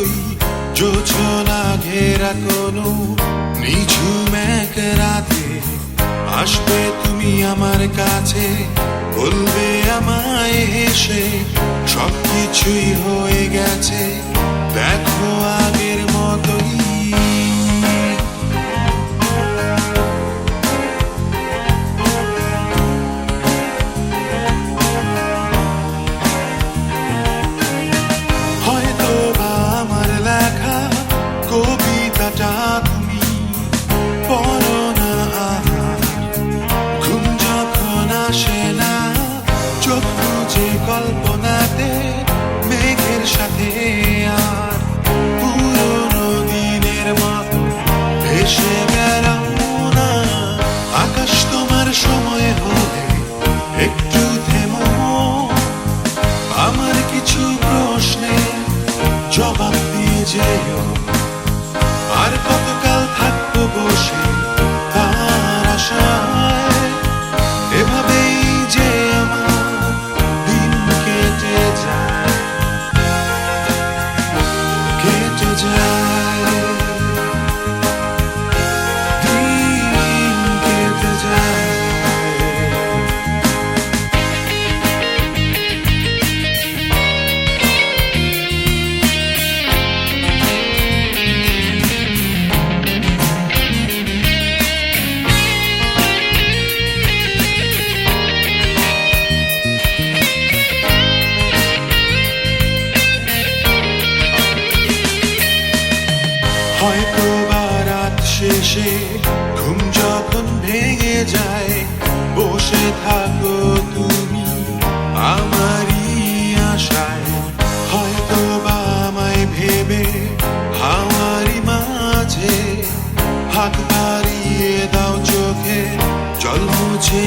মতোই জোছনা ঘেরা কোনো নিঝুম এক রাতে আসবে তুমি আমার কাছে, বলবে আমায় হেসে সবকিছুই হয়ে গেছে, দেখো আগের মতোই। হয়তো বা আমার লেখা কবিতাটা তুমি পড়ো না, ঘুম যখন আসে না চোখ বুজে কল্পনাতে মেঘের সাথে আর পুরোনো দিনের মতো ভেসে বেড়াও না। আকাশ তোমার সময় হলে একটু থেমো, আমার কিছু প্রশ্নের জবাব দিয়ে যেও। আর কতকাল থাকবো বসে তার আশায়, এভাবেই যে আমার দিন কেটে যায়, কেটে যায়, দিন কেটে যায়। হয়তো বা রাত শেষে ঘুম যখন ভেঙে যায়, বসে থাকো তুমি আমারই আশায়। হয়তো বা আমায় ভেবে হাওয়ারি মাঝে হাত বাড়িয়ে দাও, চোখে জল মুছে